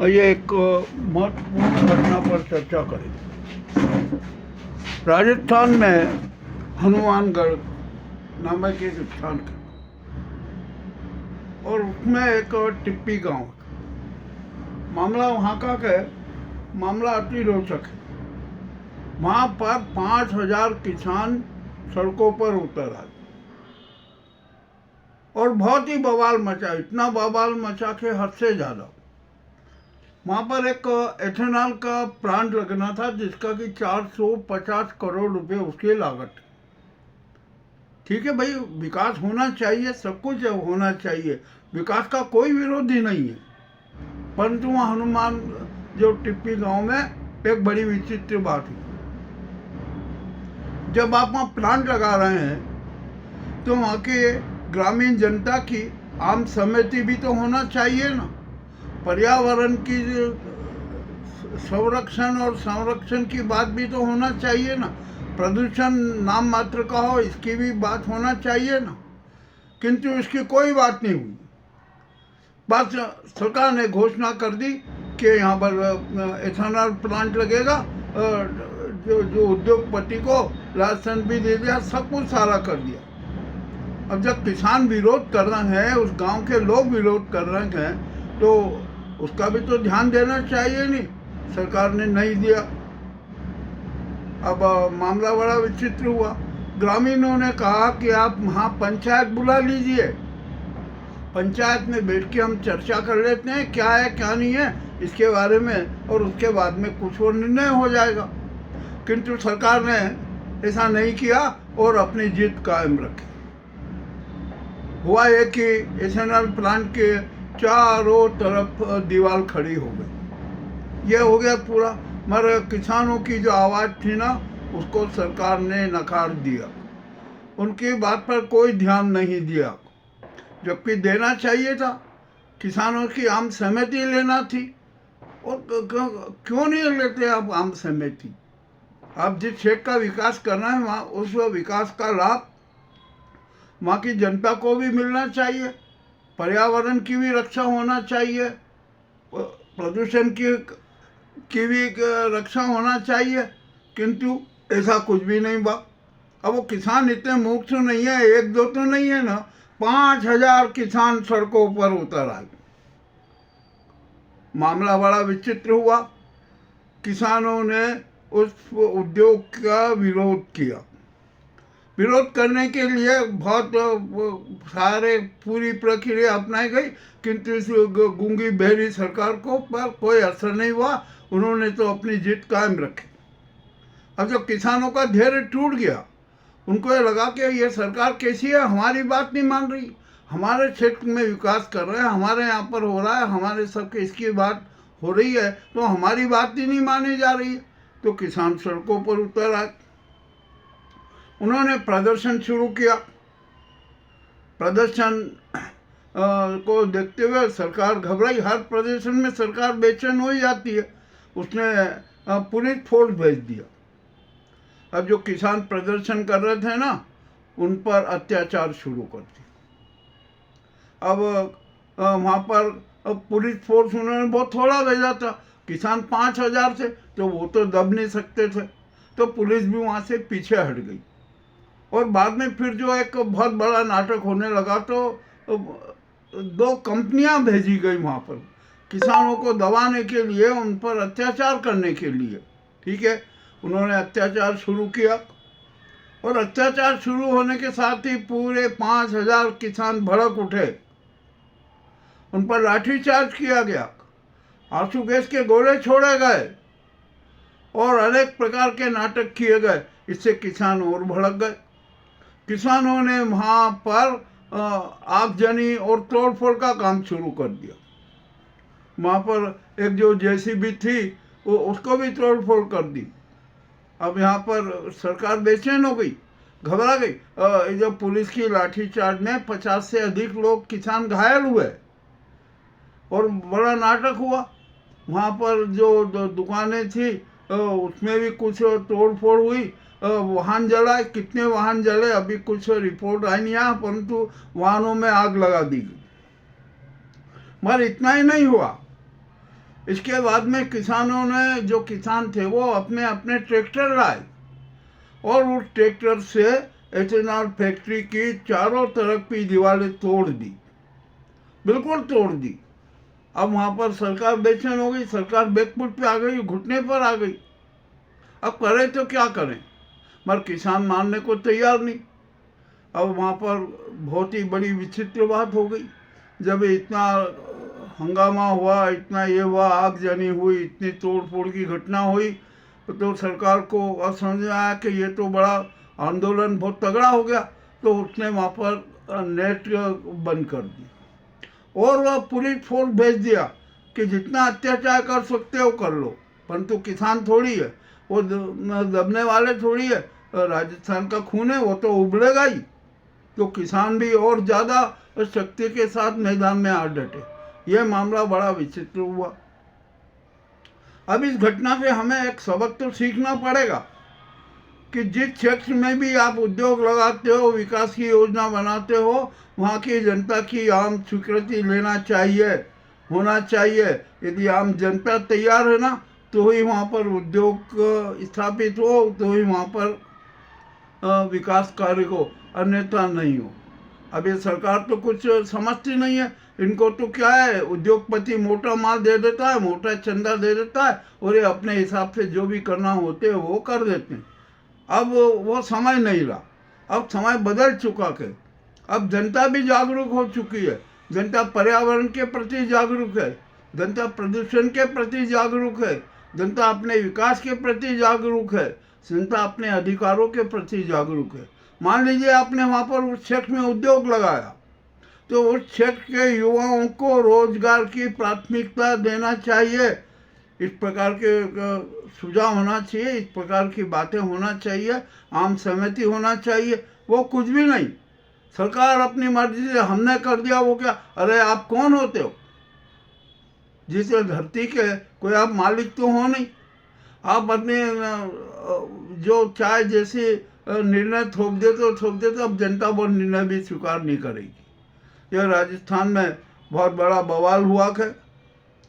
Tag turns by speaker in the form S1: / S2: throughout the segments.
S1: ये एक महत्वपूर्ण घटना पर चर्चा करें। राजस्थान में हनुमानगढ़ नामक एक स्थान है और उसमें एक टिप्पी गांव है। मामला वहाँ का है, मामला अति रोचक है। वहाँ पर 5,000 किसान सड़कों पर उतर आए और बहुत ही बवाल मचा, इतना बवाल मचा के हद से ज़्यादा। वहाँ पर एक एथेनॉल का प्लांट लगना था जिसका कि 450 करोड़ रुपए उसकी लागत। ठीक है भाई, विकास होना चाहिए, सब कुछ होना चाहिए, विकास का कोई विरोधी नहीं है, परंतु वहाँ हनुमान जो टिप्पी गांव में एक बड़ी विचित्र बात है। जब आप वहाँ प्लांट लगा रहे हैं तो वहाँ के ग्रामीण जनता की आम सहमति भी तो होना चाहिए ना। पर्यावरण की संरक्षण और संरक्षण की बात भी तो होना चाहिए ना। प्रदूषण नाम मात्र का हो, इसकी भी बात होना चाहिए ना। किंतु इसकी कोई बात नहीं हुई। बस सरकार ने घोषणा कर दी कि यहाँ पर एथेनॉल प्लांट लगेगा, जो उद्योगपति को लाइसेंस भी दे दिया, सब कुछ सारा कर दिया। अब जब किसान विरोध कर रहे हैं, उस गांव के लोग विरोध कर रहे हैं, तो उसका भी तो ध्यान देना चाहिए नहीं, सरकार ने नहीं दिया। अब मामला बड़ा विचित्र हुआ। ग्रामीणों ने कहा कि आप वहाँ पंचायत बुला लीजिए, पंचायत में बैठ के हम चर्चा कर लेते हैं क्या है क्या नहीं है इसके बारे में, और उसके बाद में कुछ और निर्णय हो जाएगा। किंतु सरकार ने ऐसा नहीं किया और अपनी जिद कायम रखी। हुआ ये कि एथेनॉल प्लांट के चारों तरफ दीवार खड़ी हो गई। ये हो गया पूरा, मगर किसानों की जो आवाज़ थी ना, उसको सरकार ने नकार दिया। उनकी बात पर कोई ध्यान नहीं दिया, जबकि देना चाहिए था। किसानों की आम सहमति लेना थी। और क्यों नहीं लेते आप आम सहमति? आप जिस क्षेत्र का विकास करना है वहाँ उस विकास का लाभ वहाँ की जनता को भी मिलना चाहिए, पर्यावरण की भी रक्षा होना चाहिए, प्रदूषण की भी रक्षा होना चाहिए। किंतु ऐसा कुछ भी नहीं बा। अब वो किसान इतने मूर्ख तो नहीं है, एक दो तो नहीं है ना, 5,000 किसान सड़कों पर उतर आए। मामला बड़ा विचित्र हुआ। किसानों ने उस उद्योग का विरोध किया। विरोध करने के लिए बहुत सारे पूरी प्रक्रिया अपनाई गई, किंतु इस गूंगी बहरी सरकार को पर कोई असर नहीं हुआ। उन्होंने तो अपनी जिद कायम रखी। अब जब किसानों का धैर्य टूट गया, उनको ये लगा कि ये सरकार कैसी है, हमारी बात नहीं मान रही, हमारे क्षेत्र में विकास कर रहे हैं, हमारे यहाँ पर हो रहा है, हमारे सबके इसकी बात हो रही है, तो हमारी बात ही नहीं मानी जा रही है। तो किसान सड़कों पर उतर आए। उन्होंने प्रदर्शन शुरू किया। प्रदर्शन को देखते हुए सरकार घबराई। हर प्रदर्शन में सरकार बेचैन हो ही जाती है। उसने पुलिस फोर्स भेज दिया। अब जो किसान प्रदर्शन कर रहे थे ना, उन पर अत्याचार शुरू कर दिया। अब वहाँ पर पुलिस फोर्स उन्होंने बहुत थोड़ा भेजा था। किसान 5,000 थे तो वो तो दब नहीं सकते थे, तो पुलिस भी वहाँ से पीछे हट गई। और बाद में फिर जो एक बहुत बड़ा नाटक होने लगा, तो 2 कंपनियां भेजी गई वहाँ पर किसानों को दबाने के लिए, उन पर अत्याचार करने के लिए। ठीक है, उन्होंने अत्याचार शुरू किया और अत्याचार शुरू होने के साथ ही पूरे 5,000 किसान भड़क उठे। उन पर लाठीचार्ज किया गया, आंसू गैस के गोले छोड़े गए और अनेक प्रकार के नाटक किए गए। इससे किसान और भड़क गए। किसानों ने वहाँ पर आगजनी और तोड़फोड़ का काम शुरू कर दिया। वहाँ पर एक जो जेसीबी थी वो उसको भी तोड़फोड़ कर दी। अब यहाँ पर सरकार बेचैन हो गई, घबरा गई। जब पुलिस की लाठीचार्ज में 50 से अधिक लोग किसान घायल हुए और बड़ा नाटक हुआ। वहाँ पर जो दुकानें थी उसमें भी कुछ तोड़फोड़ हुई। वाहन जला, कितने वाहन जले अभी कुछ रिपोर्ट आई नहीं है, परंतु वाहनों में आग लगा दी गई। मगर इतना ही नहीं हुआ, इसके बाद में किसानों ने, जो किसान थे वो अपने अपने ट्रैक्टर लाए और उस ट्रैक्टर से एथेनॉल फैक्ट्री की चारों तरफ की दीवारें तोड़ दी, बिल्कुल तोड़ दी। अब वहाँ पर सरकार बेचैन हो गई, सरकार बैकफुट पे आ गई, घुटने पर आ गई। अब करें तो क्या करें, मगर किसान मानने को तैयार नहीं। अब वहाँ पर बहुत ही बड़ी विचित्र बात हो गई। जब इतना हंगामा हुआ, इतना ये हुआ, आगजनी हुई, इतनी तोड़ फोड़ की घटना हुई, तो सरकार को अब समझ में आया कि ये तो बड़ा आंदोलन बहुत तगड़ा हो गया। तो उसने वहाँ पर नेट बंद कर दी और वह पुलिस फोर्स भेज दिया कि जितना अत्याचार कर सकते हो कर लो, परंतु किसान थोड़ी है, वो दबने वाले थोड़ी है। राजस्थान का खून है, वो तो उबलेगा ही। तो किसान भी और ज़्यादा शक्ति के साथ मैदान में आ डटे। यह मामला बड़ा विचित्र हुआ। अब इस घटना से हमें एक सबक तो सीखना पड़ेगा कि जिस क्षेत्र में भी आप उद्योग लगाते हो, विकास की योजना बनाते हो, वहाँ की जनता की आम स्वीकृति लेना चाहिए, होना चाहिए। यदि आम जनता तैयार है ना, तो ही वहाँ पर उद्योग स्थापित हो, तो ही वहाँ पर विकास कार्य हो, अन्यथा नहीं हो। अब ये सरकार तो कुछ समझती नहीं है। इनको तो क्या है, उद्योगपति मोटा माल दे देता है, मोटा चंदा दे देता है और ये अपने हिसाब से जो भी करना होते हैं वो कर देते हैं। अब वो समय नहीं रहा, अब समय बदल चुका के अब जनता भी जागरूक हो चुकी है। जनता पर्यावरण के प्रति जागरूक है, जनता प्रदूषण के प्रति जागरूक है, जनता अपने विकास के प्रति जागरूक है, जनता अपने अधिकारों के प्रति जागरूक है। मान लीजिए आपने वहाँ पर उस क्षेत्र में उद्योग लगाया, तो उस क्षेत्र के युवाओं को रोजगार की प्राथमिकता देना चाहिए। इस प्रकार के सुझाव होना चाहिए, इस प्रकार की बातें होना चाहिए, आम सहमति होना चाहिए। वो कुछ भी नहीं, सरकार अपनी मर्जी से हमने कर दिया, वो क्या, अरे आप कौन होते हो जिसे धरती के कोई आप मालिक तो हो नहीं। आप अपने जो चाहे जैसे निर्णय थोप देते तो अब जनता वो निर्णय भी स्वीकार नहीं करेगी। यह राजस्थान में बहुत बड़ा बवाल हुआ है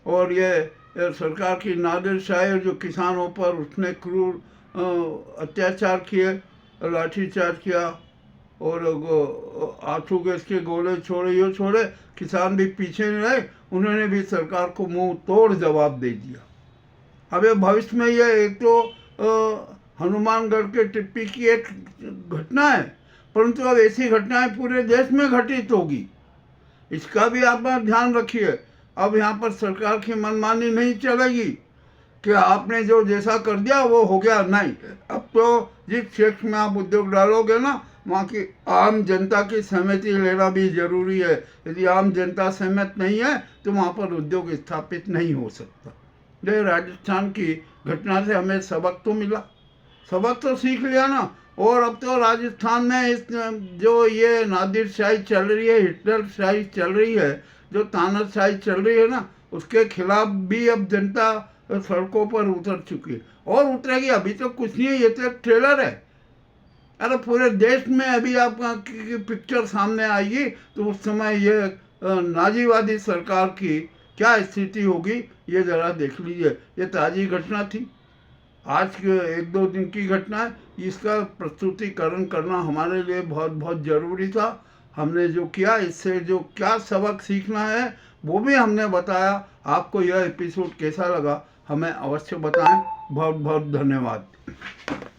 S1: और ये सरकार की नादिरशाही, जो किसानों पर उसने क्रूर अत्याचार किए, लाठीचार्ज किया और आंसू गैस के गोले छोड़े, किसान भी पीछे नहीं रहे, उन्होंने भी सरकार को मुंह तोड़ जवाब दे दिया। अब ये भविष्य में ये एक तो हनुमानगढ़ के टिप्पी की एक घटना है, परंतु अब ऐसी घटनाएं पूरे देश में घटित होगी, इसका भी आप ध्यान रखिए। अब यहाँ पर सरकार की मनमानी नहीं चलेगी कि आपने जो जैसा कर दिया वो हो गया, नहीं। अब तो जिस क्षेत्र में आप उद्योग डालोगे ना, वहाँ की आम जनता की सहमति लेना भी जरूरी है। यदि आम जनता सहमत नहीं है तो वहाँ पर उद्योग स्थापित नहीं हो सकता। ये राजस्थान की घटना से हमें सबक तो मिला, सबक तो सीख लिया ना। और अब तो राजस्थान में इस जो ये नादिरशाही चल रही है, हिटलरशाही चल रही है, जो तानाशाही चल रही है ना, उसके खिलाफ भी अब जनता सड़कों पर उतर चुकी है और उतरेगी। अभी तो कुछ नहीं है, ये तो एक ट्रेलर है। अरे पूरे देश में अभी आपका पिक्चर सामने आएगी तो उस समय ये नाजीवादी सरकार की क्या स्थिति होगी, ये जरा देख लीजिए। ये ताज़ी घटना थी, आज के 1-2 दिन की घटना है। इसका प्रस्तुतिकरण करना हमारे लिए बहुत बहुत ज़रूरी था। हमने जो किया, इससे जो क्या सबक सीखना है वो भी हमने बताया। आपको यह एपिसोड कैसा लगा हमें अवश्य बताएं। बहुत बहुत धन्यवाद।